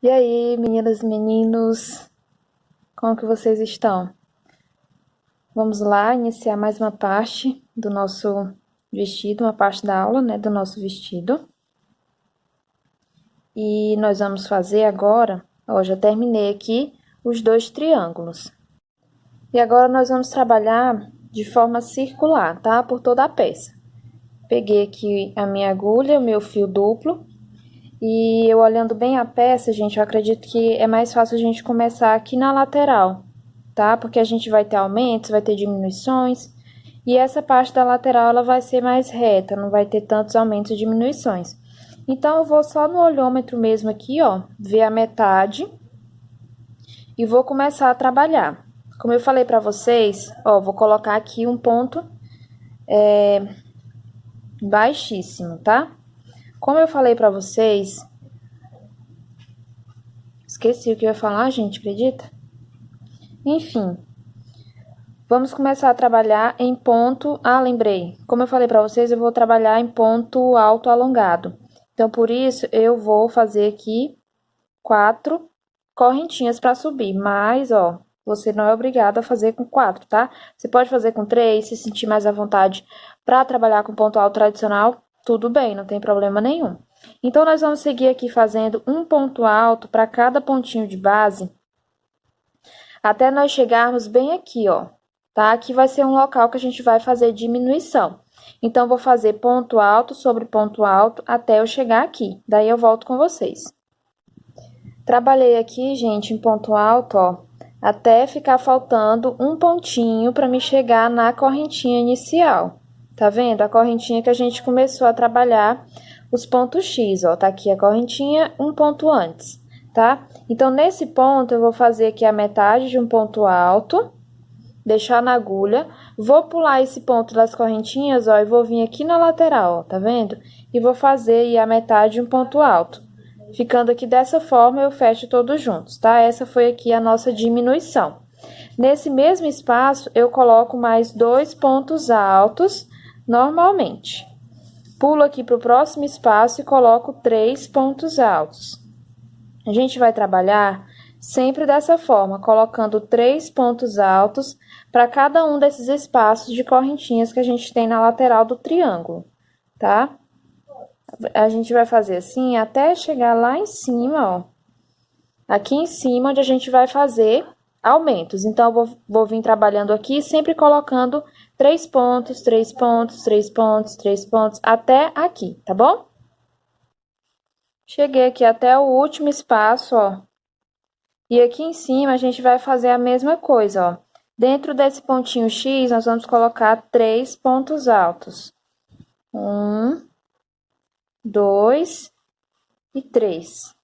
E aí, meninas e meninos, como que vocês estão? Vamos lá iniciar mais uma parte do nosso vestido, uma parte da aula, né, do nosso vestido. E nós vamos fazer agora, ó, já terminei aqui os dois triângulos. E agora nós vamos trabalhar de forma circular, tá? Por toda a peça. Peguei aqui a minha agulha, o meu fio duplo. E eu olhando bem a peça, gente, eu acredito que é mais fácil a gente começar aqui na lateral, tá? Porque a gente vai ter aumentos, vai ter diminuições. E essa parte da lateral, ela vai ser mais reta, não vai ter tantos aumentos e diminuições. Então, eu vou só no olhômetro mesmo aqui, ó, ver a metade. E vou começar a trabalhar. Como eu falei pra vocês, ó, vou colocar aqui um ponto baixíssimo, tá? Como eu falei pra vocês... Esqueci o que eu ia falar, gente, acredita? Enfim, vamos começar a trabalhar em ponto... Ah, lembrei. Como eu falei pra vocês, eu vou trabalhar em ponto alto alongado. Então, por isso, eu vou fazer aqui 4 correntinhas pra subir. Mas, ó, você não é obrigado a fazer com 4, tá? Você pode fazer com 3, se sentir mais à vontade pra trabalhar com ponto alto tradicional, tudo bem, não tem problema nenhum. Então, nós vamos seguir aqui fazendo um ponto alto pra cada pontinho de base, até nós chegarmos bem aqui, ó, tá? Aqui vai ser um local que a gente vai fazer diminuição. Então, vou fazer ponto alto sobre ponto alto até eu chegar aqui. Daí, eu volto com vocês. Trabalhei aqui, gente, em ponto alto, ó, até ficar faltando um pontinho para me chegar na correntinha inicial. Tá vendo? A correntinha que a gente começou a trabalhar os pontos X, ó. Tá aqui a correntinha, um ponto antes, tá? Então, nesse ponto, eu vou fazer aqui a metade de um ponto alto, deixar na agulha, vou pular esse ponto das correntinhas, ó, e vou vir aqui na lateral, ó, tá vendo? E vou fazer aí a metade de um ponto alto. Ficando aqui dessa forma, eu fecho todos juntos, tá? Essa foi aqui a nossa diminuição. Nesse mesmo espaço, eu coloco mais 2 pontos altos, normalmente. Pulo aqui para o próximo espaço e coloco 3 pontos altos. A gente vai trabalhar sempre dessa forma, colocando 3 pontos altos para cada um desses espaços de correntinhas que a gente tem na lateral do triângulo, tá? A gente vai fazer assim até chegar lá em cima, ó. Aqui em cima, onde a gente vai fazer aumentos. Então, eu vou vir trabalhando aqui, sempre colocando 3 pontos, 3 pontos, 3 pontos, 3 pontos, até aqui, tá bom? Cheguei aqui até o último espaço, ó. E aqui em cima, a gente vai fazer a mesma coisa, ó. Dentro desse pontinho X, nós vamos colocar 3 pontos altos. 1, 2 e 3.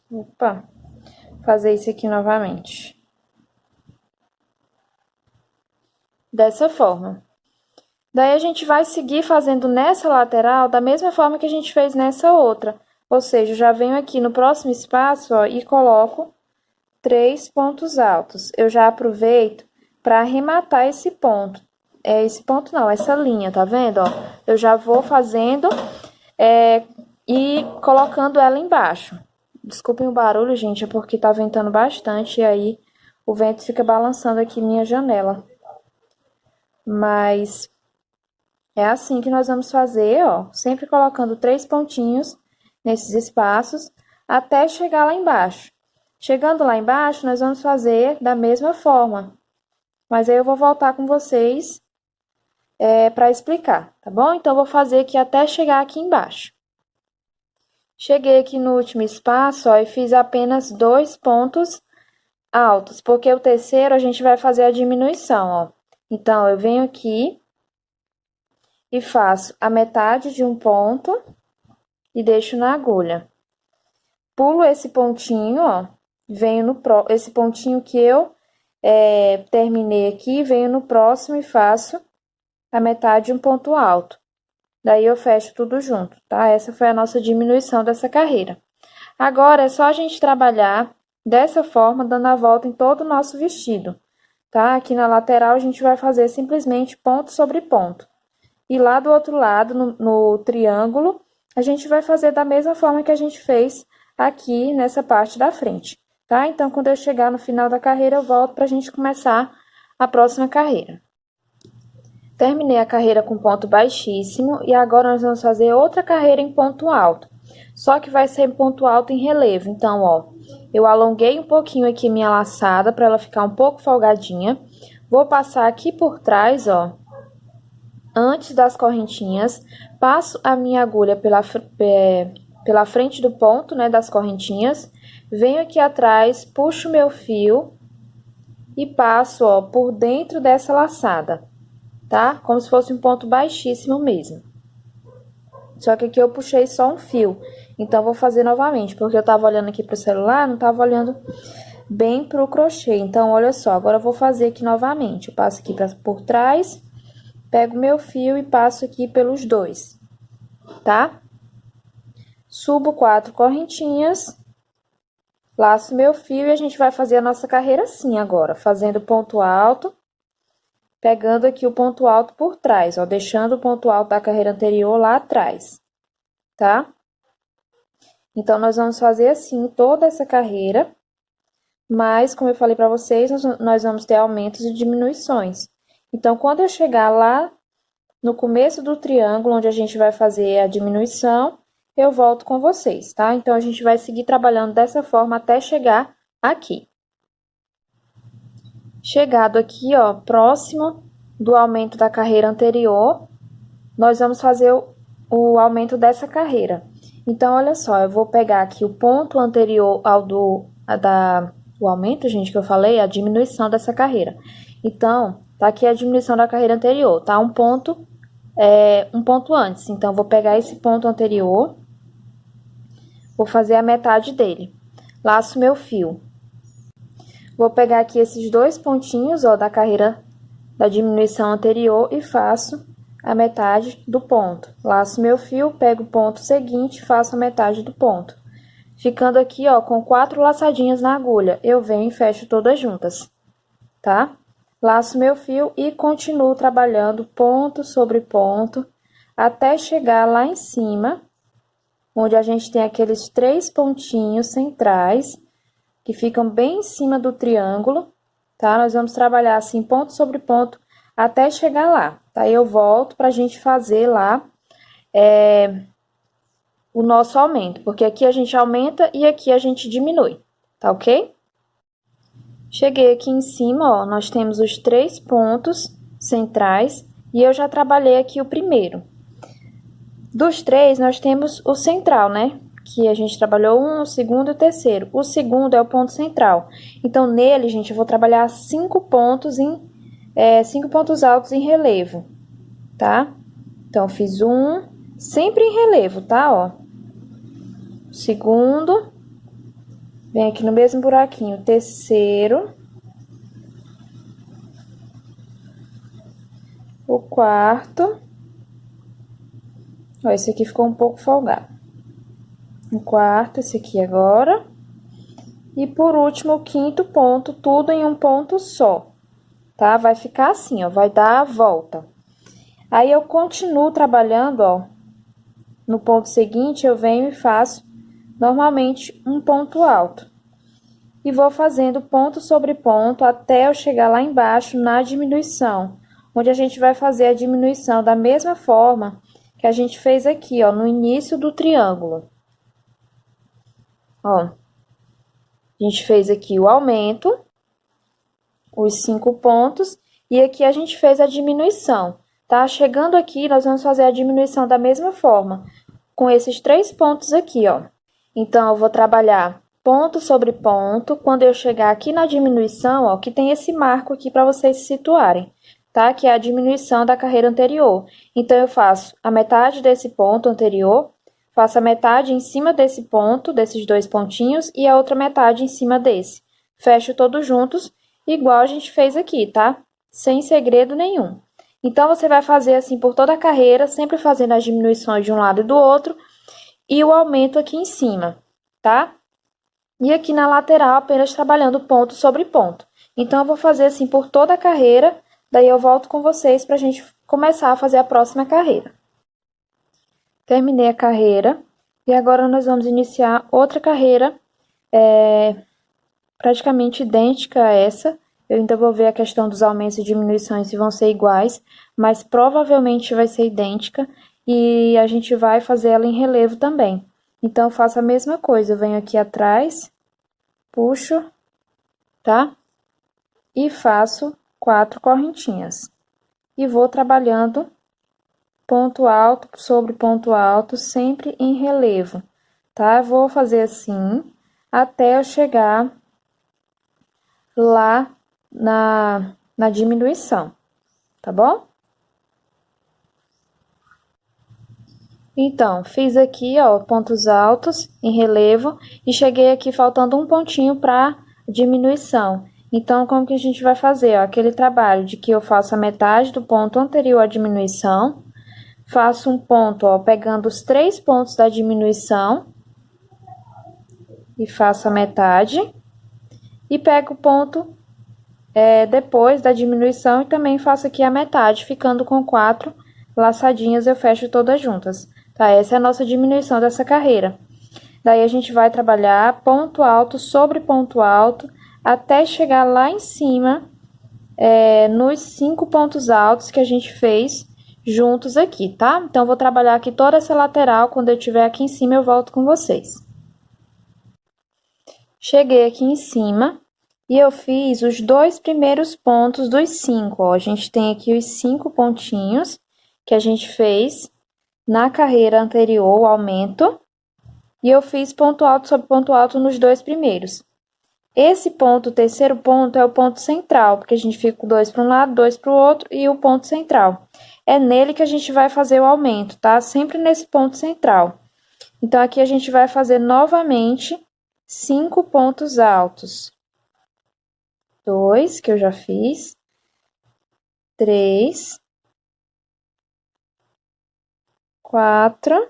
Opa, vou fazer isso aqui novamente. Dessa forma. Daí, a gente vai seguir fazendo nessa lateral da mesma forma que a gente fez nessa outra. Ou seja, eu já venho aqui no próximo espaço, ó, e coloco 3 pontos altos. Eu já aproveito para arrematar esse ponto. Esse ponto não, essa linha, tá vendo, ó? Eu já vou fazendo e colocando ela embaixo. Desculpem o barulho, gente, é porque tá ventando bastante e aí o vento fica balançando aqui minha janela. Mas é assim que nós vamos fazer, ó, sempre colocando 3 pontinhos nesses espaços até chegar lá embaixo. Chegando lá embaixo, nós vamos fazer da mesma forma. Mas aí eu vou voltar com vocês para explicar, tá bom? Então, eu vou fazer aqui até chegar aqui embaixo. Cheguei aqui no último espaço, ó, e fiz apenas 2 pontos altos, porque o terceiro a gente vai fazer a diminuição, ó. Então, eu venho aqui e faço a metade de um ponto e deixo na agulha. Pulo esse pontinho, ó, venho no esse pontinho que eu terminei aqui, venho no próximo e faço a metade de um ponto alto. Daí, eu fecho tudo junto, tá? Essa foi a nossa diminuição dessa carreira. Agora, é só a gente trabalhar dessa forma, dando a volta em todo o nosso vestido, tá? Aqui na lateral, a gente vai fazer simplesmente ponto sobre ponto. E lá do outro lado, no triângulo, a gente vai fazer da mesma forma que a gente fez aqui nessa parte da frente, tá? Então, quando eu chegar no final da carreira, eu volto para a gente começar a próxima carreira. Terminei a carreira com ponto baixíssimo e agora nós vamos fazer outra carreira em ponto alto. Só que vai ser em ponto alto em relevo. Então, ó, eu alonguei um pouquinho aqui minha laçada para ela ficar um pouco folgadinha. Vou passar aqui por trás, ó, antes das correntinhas. Passo a minha agulha pela frente do ponto, né, das correntinhas. Venho aqui atrás, puxo meu fio e passo, ó, por dentro dessa laçada, tá? Como se fosse um ponto baixíssimo mesmo. Só que aqui eu puxei só um fio. Então, vou fazer novamente, porque eu tava olhando aqui pro celular, não tava olhando bem pro crochê. Então, olha só, agora eu vou fazer aqui novamente. Eu passo aqui por trás, pego meu fio e passo aqui pelos dois, tá? Subo 4 correntinhas, laço meu fio e a gente vai fazer a nossa carreira assim agora, fazendo ponto alto, pegando aqui o ponto alto por trás, ó, deixando o ponto alto da carreira anterior lá atrás, tá? Então, nós vamos fazer assim toda essa carreira, mas, como eu falei para vocês, nós vamos ter aumentos e diminuições. Então, quando eu chegar lá no começo do triângulo, onde a gente vai fazer a diminuição, eu volto com vocês, tá? Então, a gente vai seguir trabalhando dessa forma até chegar aqui. Chegado aqui, ó, próximo do aumento da carreira anterior, nós vamos fazer o aumento dessa carreira. Então, olha só, eu vou pegar aqui o ponto anterior ao o aumento, gente, que eu falei, a diminuição dessa carreira. Então, tá aqui a diminuição da carreira anterior, tá? Um ponto antes. Então, vou pegar esse ponto anterior, vou fazer a metade dele. Laço meu fio. Vou pegar aqui esses dois pontinhos, ó, da carreira da diminuição anterior e faço a metade do ponto. Laço meu fio, pego o ponto seguinte, faço a metade do ponto. Ficando aqui, ó, com 4 laçadinhas na agulha, eu venho e fecho todas juntas, tá? Laço meu fio e continuo trabalhando ponto sobre ponto, até chegar lá em cima, onde a gente tem aqueles 3 pontinhos centrais, que ficam bem em cima do triângulo, tá? Nós vamos trabalhar assim, ponto sobre ponto, até chegar lá, tá? Eu volto pra gente fazer lá o nosso aumento, porque aqui a gente aumenta e aqui a gente diminui, tá ok? Cheguei aqui em cima, ó, nós temos os 3 pontos centrais e eu já trabalhei aqui o primeiro. Dos 3, nós temos o central, né? Que a gente trabalhou o segundo e o terceiro. O segundo é o ponto central. Então, nele, gente, eu vou trabalhar 5 pontos 5 pontos altos em relevo, tá? Então, fiz um, sempre em relevo, tá? Ó. Segundo, vem aqui no mesmo buraquinho, terceiro, o quarto, ó, esse aqui ficou um pouco folgado. O quarto, esse aqui agora. E por último, o quinto ponto, tudo em um ponto só, tá? Vai ficar assim, ó, vai dar a volta. Aí, eu continuo trabalhando, ó, no ponto seguinte, eu venho e faço, normalmente, um ponto alto. E vou fazendo ponto sobre ponto até eu chegar lá embaixo na diminuição, onde a gente vai fazer a diminuição da mesma forma que a gente fez aqui, ó, no início do triângulo. Ó, a gente fez aqui o aumento, os 5 pontos, e aqui a gente fez a diminuição, tá? Chegando aqui, nós vamos fazer a diminuição da mesma forma, com esses 3 pontos aqui, ó. Então, eu vou trabalhar ponto sobre ponto, quando eu chegar aqui na diminuição, ó, que tem esse marco aqui para vocês se situarem, tá? Que é a diminuição da carreira anterior. Então, eu faço a metade desse ponto anterior, faço a metade em cima desse ponto, desses 2 pontinhos, e a outra metade em cima desse. Fecho todos juntos, igual a gente fez aqui, tá? Sem segredo nenhum. Então, você vai fazer assim por toda a carreira, sempre fazendo as diminuições de um lado e do outro, e o aumento aqui em cima, tá? E aqui na lateral, apenas trabalhando ponto sobre ponto. Então, eu vou fazer assim por toda a carreira, daí eu volto com vocês pra gente começar a fazer a próxima carreira. Terminei a carreira e agora nós vamos iniciar outra carreira praticamente idêntica a essa. Eu ainda vou ver a questão dos aumentos e diminuições se vão ser iguais, mas provavelmente vai ser idêntica e a gente vai fazer ela em relevo também. Então, eu faço a mesma coisa, eu venho aqui atrás, puxo, tá? E faço 4 correntinhas. E vou trabalhando ponto alto sobre ponto alto, sempre em relevo, tá? Eu vou fazer assim até eu chegar lá na diminuição, tá bom? Então, fiz aqui, ó, pontos altos em relevo e cheguei aqui faltando um pontinho para diminuição. Então, como que a gente vai fazer? Ó, aquele trabalho de que eu faço a metade do ponto anterior à diminuição, faço um ponto, ó, pegando os 3 pontos da diminuição e faço a metade, e pego o ponto depois da diminuição e também faço aqui a metade, ficando com 4 laçadinhas, eu fecho todas juntas. Tá, essa é a nossa diminuição dessa carreira. Daí, a gente vai trabalhar ponto alto sobre ponto alto, até chegar lá em cima, nos 5 pontos altos que a gente fez juntos aqui, tá? Então, vou trabalhar aqui toda essa lateral, quando eu estiver aqui em cima, eu volto com vocês. Cheguei aqui em cima, e eu fiz os 2 primeiros pontos dos 5, ó. A gente tem aqui os 5 pontinhos que a gente fez na carreira anterior, o aumento, e eu fiz ponto alto sobre ponto alto nos 2 primeiros. Esse ponto, o terceiro ponto, é o ponto central, porque a gente fica com 2 para um lado, 2 para o outro, e o ponto central. É nele que a gente vai fazer o aumento, tá? Sempre nesse ponto central. Então, aqui a gente vai fazer novamente 5 pontos altos. 2, que eu já fiz. 3. 4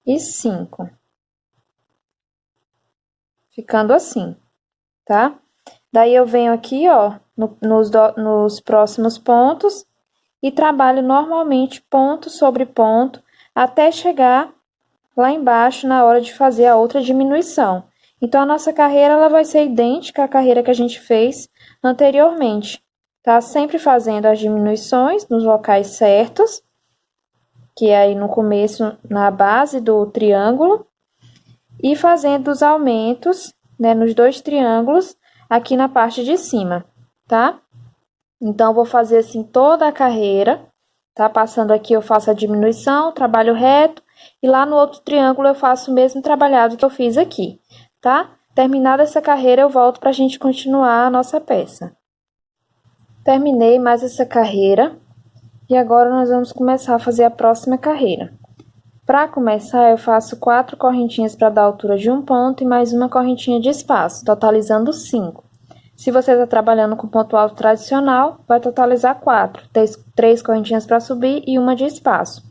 e 5. Ficando assim, tá? Daí, eu venho aqui, ó, nos próximos pontos e trabalho normalmente ponto sobre ponto até chegar lá embaixo na hora de fazer a outra diminuição. Então, a nossa carreira ela vai ser idêntica à carreira que a gente fez anteriormente, tá? Sempre fazendo as diminuições nos locais certos, que é aí no começo, na base do triângulo, e fazendo os aumentos, né, nos 2 triângulos, aqui na parte de cima, tá? Então, vou fazer assim toda a carreira, tá? Passando aqui, eu faço a diminuição, trabalho reto, e lá no outro triângulo eu faço o mesmo trabalhado que eu fiz aqui, tá? Terminada essa carreira, eu volto pra gente continuar a nossa peça. Terminei mais essa carreira, e agora nós vamos começar a fazer a próxima carreira. Para começar, eu faço 4 correntinhas para dar a altura de um ponto e mais uma correntinha de espaço, totalizando 5. Se você está trabalhando com ponto alto tradicional, vai totalizar 4. 3 correntinhas para subir e uma de espaço.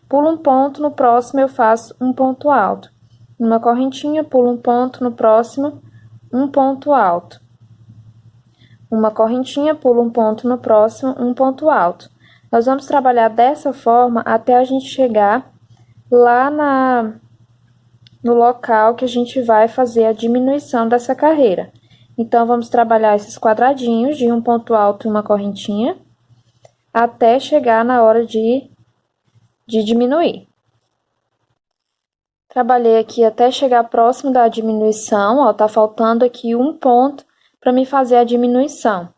Pulo um ponto, no próximo eu faço um ponto alto. Uma correntinha, pulo um ponto, no próximo, um ponto alto. Uma correntinha, pulo um ponto, no próximo, um ponto alto. Nós vamos trabalhar dessa forma até a gente chegar lá no local que a gente vai fazer a diminuição dessa carreira. Então, vamos trabalhar esses quadradinhos de um ponto alto e uma correntinha, até chegar na hora de diminuir. Trabalhei aqui até chegar próximo da diminuição, ó, tá faltando aqui um ponto para me fazer a diminuição.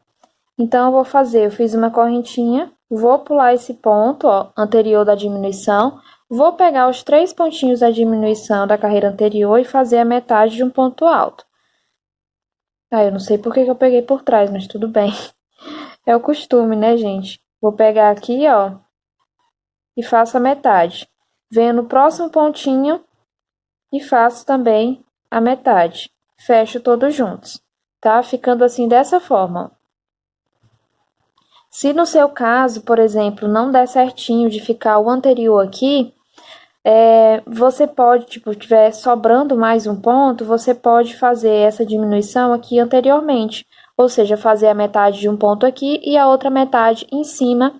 Então, eu vou fazer, eu fiz uma correntinha, vou pular esse ponto, ó, anterior da diminuição, vou pegar os 3 pontinhos da diminuição da carreira anterior e fazer a metade de um ponto alto. Eu não sei por que eu peguei por trás, mas tudo bem. É o costume, né, gente? Vou pegar aqui, ó, e faço a metade. Venho no próximo pontinho e faço também a metade. Fecho todos juntos, tá? Ficando assim dessa forma, ó. Se no seu caso, por exemplo, não der certinho de ficar o anterior aqui, você pode, tipo, tiver sobrando mais um ponto, você pode fazer essa diminuição aqui anteriormente. Ou seja, fazer a metade de um ponto aqui e a outra metade em cima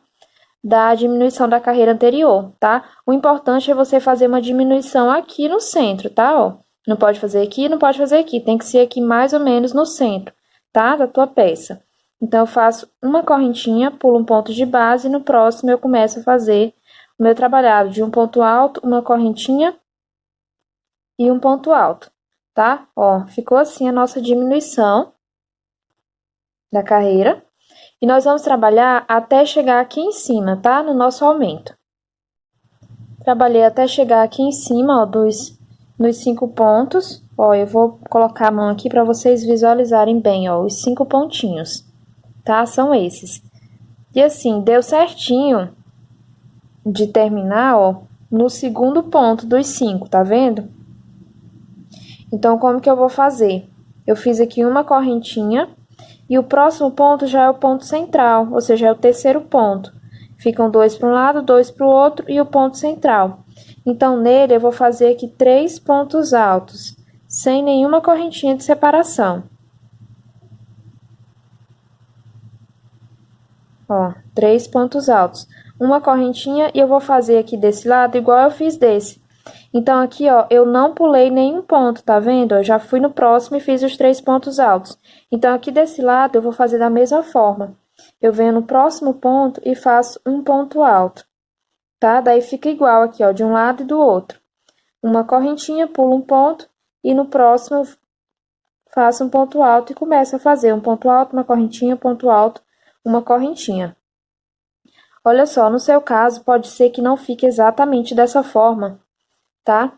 da diminuição da carreira anterior, tá? O importante é você fazer uma diminuição aqui no centro, tá? Ó, não pode fazer aqui, não pode fazer aqui, tem que ser aqui mais ou menos no centro, tá? Da tua peça. Então, eu faço uma correntinha, pulo um ponto de base, e no próximo eu começo a fazer o meu trabalhado de um ponto alto, uma correntinha e um ponto alto, tá? Ó, ficou assim a nossa diminuição da carreira. E nós vamos trabalhar até chegar aqui em cima, tá? No nosso aumento. Trabalhei até chegar aqui em cima, ó, nos 5 pontos. Ó, eu vou colocar a mão aqui para vocês visualizarem bem, ó, os 5 pontinhos, tá? São esses. E assim, deu certinho de terminar, ó, no segundo ponto dos 5, tá vendo? Então, como que eu vou fazer? Eu fiz aqui uma correntinha. E o próximo ponto já é o ponto central, ou seja, é o terceiro ponto. Ficam 2 para um lado, 2 para o outro e o ponto central. Então, nele, eu vou fazer aqui 3 pontos altos, sem nenhuma correntinha de separação. Ó, 3 pontos altos. Uma correntinha e eu vou fazer aqui desse lado igual eu fiz desse. Então, aqui, ó, eu não pulei nenhum ponto, tá vendo? Eu já fui no próximo e fiz os 3 pontos altos. Então, aqui desse lado, eu vou fazer da mesma forma. Eu venho no próximo ponto e faço um ponto alto, tá? Daí, fica igual aqui, ó, de um lado e do outro. Uma correntinha, pulo um ponto e no próximo eu faço um ponto alto e começo a fazer um ponto alto, uma correntinha, ponto alto, uma correntinha. Olha só, no seu caso, pode ser que não fique exatamente dessa forma, tá?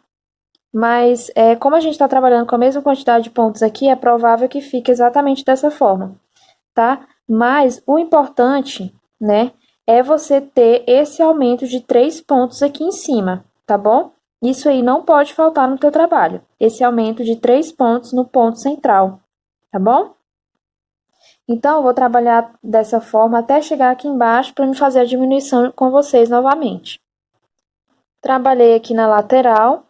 Mas, como a gente está trabalhando com a mesma quantidade de pontos aqui, é provável que fique exatamente dessa forma, tá? Mas o importante, né, é você ter esse aumento de 3 pontos aqui em cima, tá bom? Isso aí não pode faltar no teu trabalho, esse aumento de 3 pontos no ponto central, tá bom? Então, eu vou trabalhar dessa forma até chegar aqui embaixo para me fazer a diminuição com vocês novamente. Trabalhei aqui na lateral.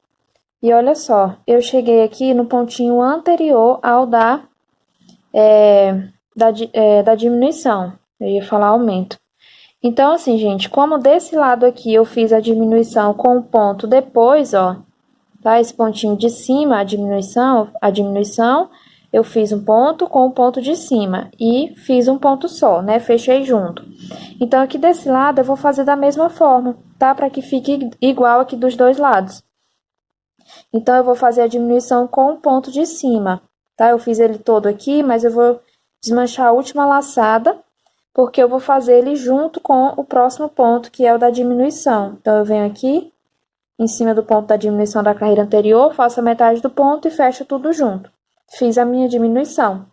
E olha só, eu cheguei aqui no pontinho anterior ao da diminuição. Eu ia falar aumento. Então, assim, gente, como desse lado aqui eu fiz a diminuição com o ponto depois, ó, tá? Esse pontinho de cima, a diminuição, eu fiz um ponto com o ponto de cima e fiz um ponto só, né? Fechei junto. Então, aqui desse lado eu vou fazer da mesma forma, tá? Para que fique igual aqui dos dois lados. Então, eu vou fazer a diminuição com o ponto de cima, tá? Eu fiz ele todo aqui, mas eu vou desmanchar a última laçada, porque eu vou fazer ele junto com o próximo ponto, que é o da diminuição. Então, eu venho aqui, em cima do ponto da diminuição da carreira anterior, faço a metade do ponto e fecho tudo junto. Fiz a minha diminuição.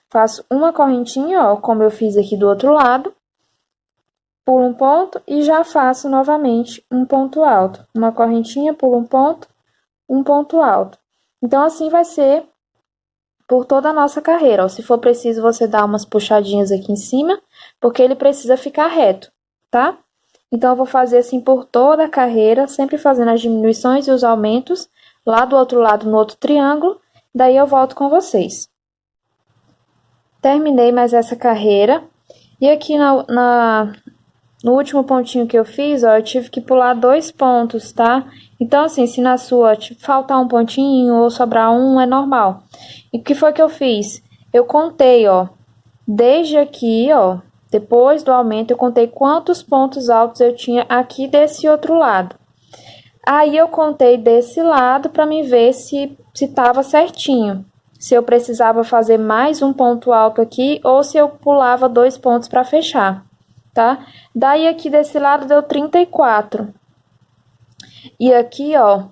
Faço uma correntinha, ó, como eu fiz aqui do outro lado, pulo um ponto e já faço novamente um ponto alto. Uma correntinha, pulo um ponto alto. Então, assim vai ser por toda a nossa carreira. Ó. Se for preciso, você dá umas puxadinhas aqui em cima, porque ele precisa ficar reto, tá? Então, eu vou fazer assim por toda a carreira, sempre fazendo as diminuições e os aumentos, lá do outro lado no outro triângulo, daí eu volto com vocês. Terminei mais essa carreira, e aqui no último pontinho que eu fiz, ó, eu tive que pular 2 pontos, tá? Então, assim, se na sua faltar um pontinho ou sobrar um, é normal. E o que foi que eu fiz? Eu contei, ó, desde aqui, ó, depois do aumento, eu contei quantos pontos altos eu tinha aqui desse outro lado. Aí, eu contei desse lado para me ver se tava certinho. Se eu precisava fazer mais um ponto alto aqui ou se eu pulava 2 pontos para fechar, tá? Daí, aqui desse lado deu 34. E aqui, ó,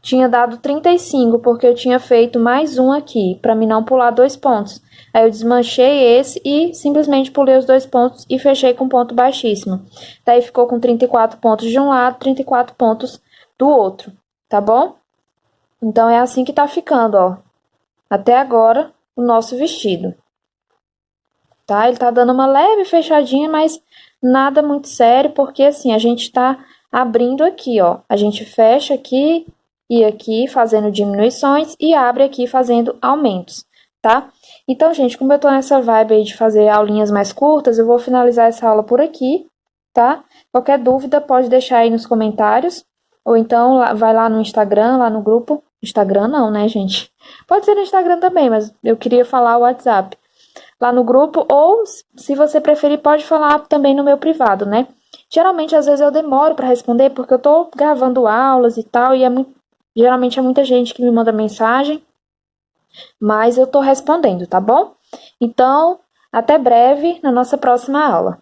tinha dado 35, porque eu tinha feito mais um aqui, para mim não pular 2 pontos. Aí, eu desmanchei esse e simplesmente pulei os 2 pontos e fechei com ponto baixíssimo. Daí, ficou com 34 pontos de um lado, 34 pontos do outro, tá bom? Então, é assim que tá ficando, ó. Até agora, o nosso vestido. Tá? Ele tá dando uma leve fechadinha, mas nada muito sério, porque assim, a gente tá abrindo aqui, ó. A gente fecha aqui e aqui, fazendo diminuições, e abre aqui fazendo aumentos, tá? Então, gente, como eu tô nessa vibe aí de fazer aulinhas mais curtas, eu vou finalizar essa aula por aqui, tá? Qualquer dúvida pode deixar aí nos comentários, ou então vai lá no Instagram, lá no grupo. Instagram não, né, gente? Pode ser no Instagram também, mas eu queria falar o WhatsApp. Lá no grupo, ou se você preferir, pode falar também no meu privado, né? Geralmente, às vezes eu demoro para responder porque eu tô gravando aulas e tal, e geralmente é muita gente que me manda mensagem, mas eu tô respondendo, tá bom? Então, até breve na nossa próxima aula.